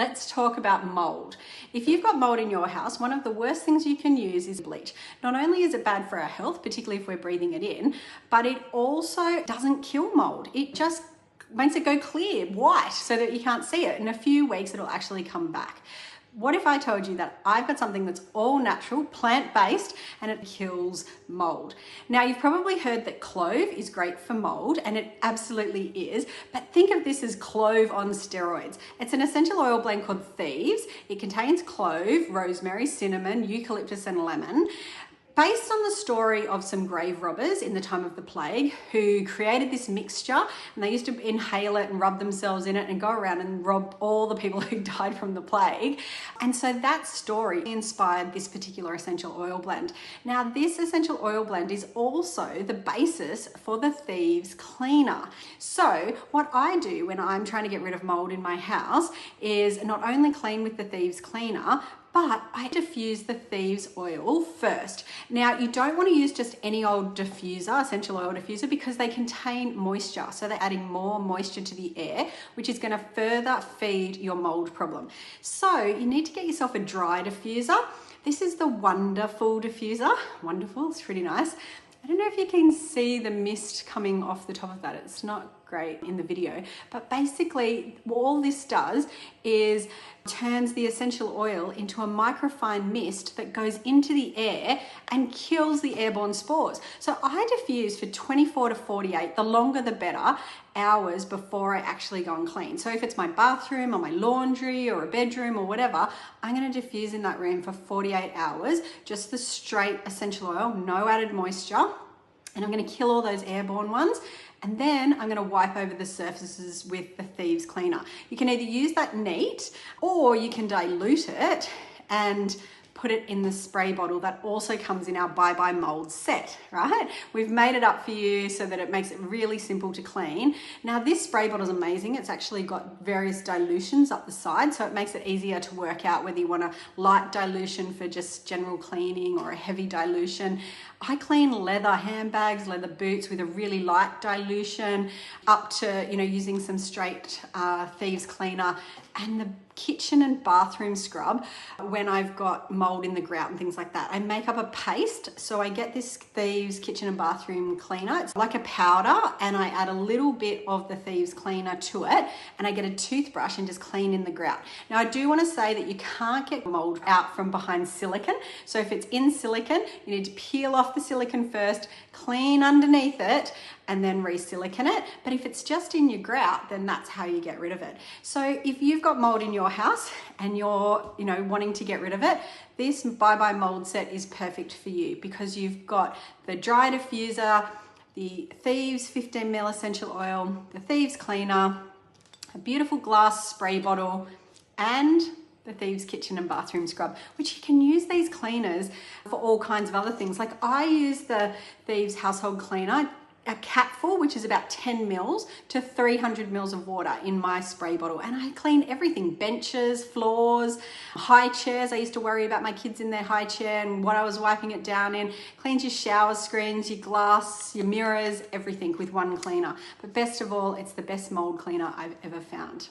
Let's talk about mold. If you've got mold in your house, one of the worst things you can use is bleach. Not only is it bad for our health, particularly if we're breathing it in, but it also doesn't kill mold. It just makes it go clear, white, so that you can't see it. In a few weeks, it'll actually come back. What if I told you that I've got something that's all natural, plant-based, and it kills mold? Now, you've probably heard that clove is great for mold, and it absolutely is, but think of this as clove on steroids. It's an essential oil blend called Thieves. It contains clove, rosemary, cinnamon, eucalyptus, and lemon. Based on the story of some grave robbers in the time of the plague who created this mixture, and they used to inhale it and rub themselves in it and go around and rob all the people who died from the plague. And so that story inspired this particular essential oil blend. Now, this essential oil blend is also the basis for the Thieves cleaner. So what I do when I'm trying to get rid of mold in my house is not only clean with the Thieves cleaner, but I diffuse the Thieves oil first. Now, you don't want to use just any old diffuser, essential oil diffuser, because they contain moisture. So they're adding more moisture to the air, which is going to further feed your mold problem. So you need to get yourself a dry diffuser. This is the Wonderful diffuser. Wonderful, it's pretty nice. I don't know if you can see the mist coming off the top of that. It's not great in the video, but basically all this does is turns the essential oil into a microfine mist that goes into the air and kills the airborne spores. So I diffuse for 24 to 48, the longer the better, hours before I actually go and clean. So if it's my bathroom or my laundry or a bedroom or whatever, I'm going to diffuse in that room for 48 hours, just the straight essential oil, no added moisture, and I'm going to kill all those airborne ones. And then I'm going to wipe over the surfaces with the Thieves cleaner. You can either use that neat, or you can dilute it and put it in the spray bottle that also comes in our Bye Bye Mould set, right? We've made it up for you so that it makes it really simple to clean. Now, this spray bottle is amazing. It's actually got various dilutions up the side, so it makes it easier to work out whether you want a light dilution for just general cleaning or a heavy dilution. I clean leather handbags, leather boots with a really light dilution, up to, using some straight Thieves cleaner, and the kitchen and bathroom scrub when I've got mold in the grout and things like that. I make up a paste. So I get this Thieves kitchen and bathroom cleaner. It's like a powder, and I add a little bit of the Thieves cleaner to it, and I get a toothbrush and just clean in the grout. Now, I do want to say that you can't get mold out from behind silicone. So if it's in silicone, you need to peel off the silicone first, clean underneath it, and then re-silicone it. But if it's just in your grout, then that's how you get rid of it. So if you've got mold in your house and you're wanting to get rid of it, this Bye Bye Mould set is perfect for you, because you've got the dry diffuser, the Thieves 15 ml essential oil, the Thieves cleaner, a beautiful glass spray bottle, and the Thieves kitchen and bathroom scrub, which you can use these cleaners for all kinds of other things. Like I use the Thieves household cleaner, a capful, which is about 10 mils to 300 mils of water in my spray bottle. And I clean everything, benches, floors, high chairs. I used to worry about my kids in their high chair and what I was wiping it down in. Cleans your shower screens, your glass, your mirrors, everything with one cleaner. But best of all, it's the best mold cleaner I've ever found.